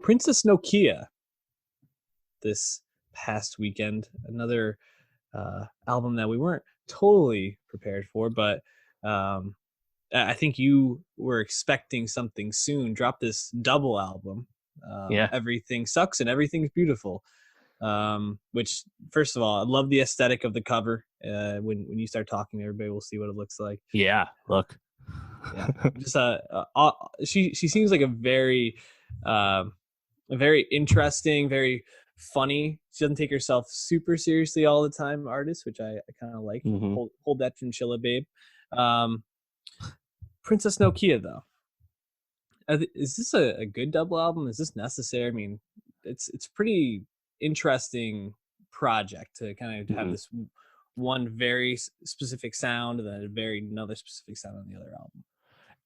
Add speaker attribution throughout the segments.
Speaker 1: Princess Nokia this past weekend. Another album that we weren't totally prepared for, but um, I think you were expecting something soon. Drop this double album.
Speaker 2: Yeah.
Speaker 1: Everything Sucks and Everything's Beautiful. Which, first of all, I love the aesthetic of the cover. When you start talking, everybody will see what it looks like.
Speaker 2: Yeah. Look.
Speaker 1: Yeah, just she seems like a very interesting, very funny. She doesn't take herself super seriously all the time. Artist, which I kind of like.
Speaker 2: hmm
Speaker 1: Hold that chinchilla, babe. Um, Princess Nokia, though, is this a good double album? Is this necessary? I mean, it's pretty interesting project to kind of have
Speaker 2: hmm
Speaker 1: this one very specific sound and then a very another specific sound on the other album.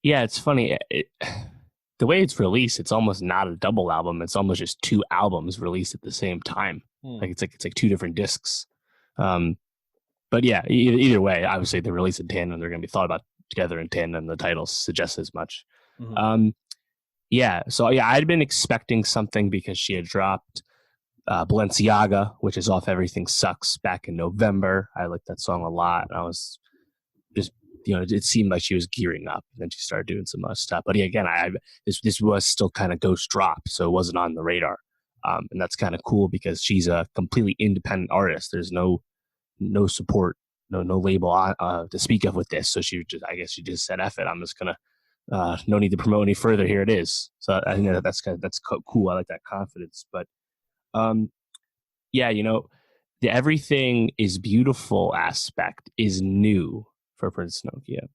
Speaker 2: Yeah, it's funny. The way it's released, it's almost not a double album. It's almost just two albums released at the same time.
Speaker 1: Hmm.
Speaker 2: Like two different discs. Um, but yeah, either way, obviously they're released in tandem. They're going to be thought about together in tandem. The title suggests as much.
Speaker 1: Mm-hmm.
Speaker 2: Um, yeah, so yeah, I'd been expecting something because she had dropped Balenciaga, which is off Everything Sucks back in November. I liked that song a lot. And I was just, it seemed like she was gearing up. And then she started doing some other stuff. But yeah, again, this was still kind of ghost drop, so it wasn't on the radar. And that's kind of cool because she's a completely independent artist. There's no support, no label on, to speak of with this. So I guess she just said, "F it, I'm just gonna." No need to promote any further. Here it is. So I think that's cool. I like that confidence. But um, yeah, the everything is beautiful aspect is new for Prince Nokia.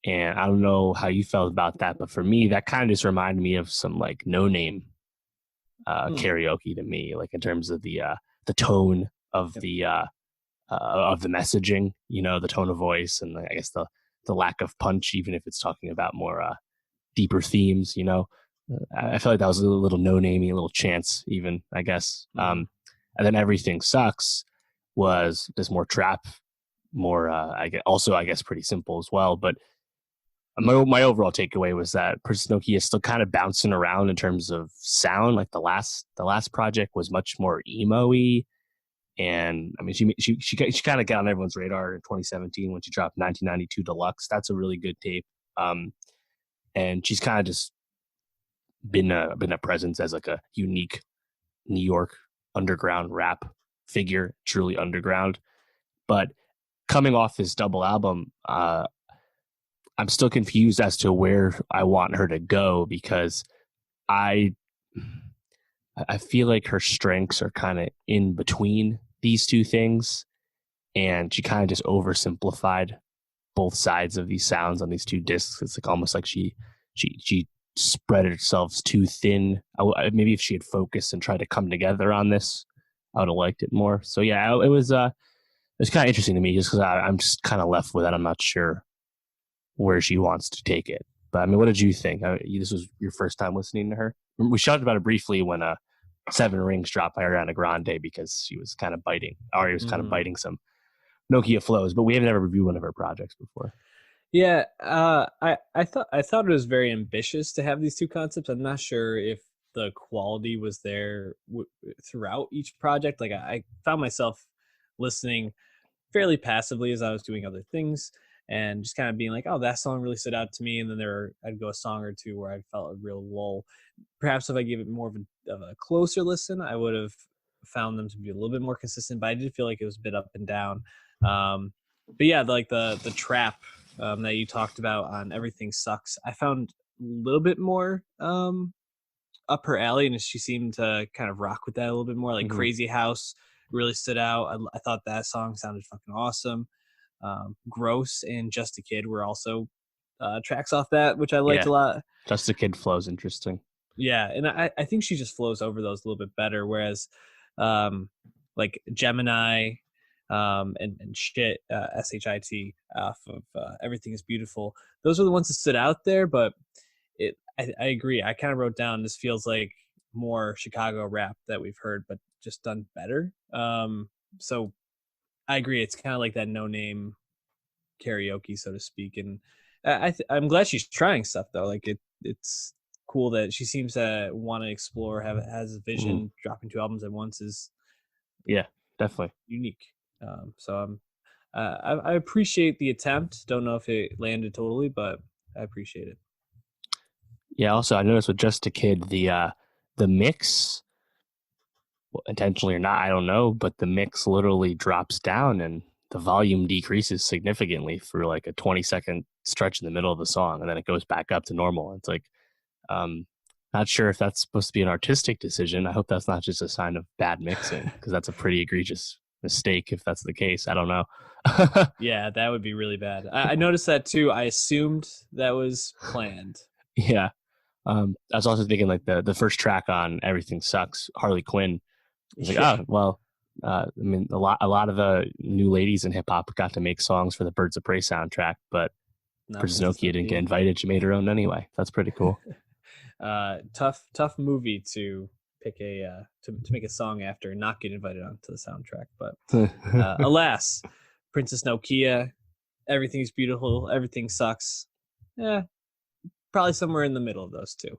Speaker 2: And I don't know how you felt about that, but for me, that kind of just reminded me of some like no name
Speaker 1: Hmm.
Speaker 2: karaoke to me, like in terms of the tone of
Speaker 1: Yep.
Speaker 2: the messaging, the tone of voice, and I guess the lack of punch, even if it's talking about more deeper themes. I feel like that was a little no namey, a little chance, even I guess.
Speaker 1: Mm.
Speaker 2: And then Everything Sucks was just more trap, more I guess pretty simple as well. But my overall takeaway was that Princess Nokia is still kind of bouncing around in terms of sound. Like the last project was much more emo-y. And I mean, she kind of got on everyone's radar in 2017 when she dropped 1992 Deluxe. That's a really good tape. And she's kind of just been a presence as like a unique New York underground rap figure, truly underground. But coming off this double album, I'm still confused as to where I want her to go because I I feel like her strengths are kind of in between these two things, and she kind of just oversimplified both sides of these sounds on these two discs. It's like almost like she spread herself too thin. Maybe if she had focused and tried to come together on this, I would have liked it more. So yeah, it was kind of interesting to me just because I'm just kind of left with it. I'm not sure where she wants to take it. But I mean, what did you think? This was your first time listening to her. We shouted about it briefly when Seven Rings dropped by Ariana Grande because she was kind of biting. Ari was kind of
Speaker 1: Mm.
Speaker 2: biting some Nokia flows, but we have never reviewed one of her projects before.
Speaker 1: Yeah, I thought it was very ambitious to have these two concepts. I'm not sure if the quality was there throughout each project. Like I found myself listening fairly passively as I was doing other things and just kind of being like, oh, that song really stood out to me. And then I'd go a song or two where I felt a real lull. Perhaps if I gave it more of a closer listen, I would have found them to be a little bit more consistent. But I did feel like it was a bit up and down. Um, but yeah, like the trap that you talked about on Everything Sucks, I found a little bit more up her alley, and she seemed to kind of rock with that a little bit more. Like
Speaker 2: Mm-hmm.
Speaker 1: Crazy House really stood out. I thought that song sounded fucking awesome. Gross and Just a Kid were also tracks off that, which I liked
Speaker 2: Yeah,
Speaker 1: a lot.
Speaker 2: Just a Kid flows interesting.
Speaker 1: Yeah, and I think she just flows over those a little bit better. Whereas, um, like Gemini, and shit, shit off of Everything is Beautiful. Those are the ones that stood out there. But I agree. I kind of wrote down this feels like more Chicago rap that we've heard, but just done better. So I agree. It's kind of like that no name karaoke, so to speak. And I'm glad she's trying stuff though. Like it's cool that she seems to want to explore, have has a
Speaker 2: Mhm.
Speaker 1: vision. Dropping 2 albums at once is
Speaker 2: Yeah, definitely.
Speaker 1: unique. So I appreciate the attempt. Don't know if it landed totally, but I appreciate it.
Speaker 2: Yeah. Also, I noticed with Just a Kid, the mix, well, intentionally or not, I don't know, but the mix literally drops down and the volume decreases significantly for like a 20-second stretch in the middle of the song, and then it goes back up to normal. It's like, um, not sure if that's supposed to be an artistic decision. I hope that's not just a sign of bad mixing, because that's a pretty egregious mistake if that's the case. I don't know.
Speaker 1: Yeah, that would be really bad. I noticed that too. I assumed that was planned.
Speaker 2: Yeah. I was also thinking like the first track on Everything Sucks, Harley Quinn. I was like,
Speaker 1: Yeah,
Speaker 2: oh well. I mean, a lot of the new ladies in hip hop got to make songs for the Birds of Prey soundtrack, but
Speaker 1: not
Speaker 2: Princess
Speaker 1: Princess
Speaker 2: Nokia didn't get
Speaker 1: Nokia.
Speaker 2: invited. She made her own anyway. That's pretty cool.
Speaker 1: Tough movie to pick to make a song after not get invited onto the soundtrack. But alas, Princess Nokia, everything's beautiful, everything sucks. Yeah, probably somewhere in the middle of those two.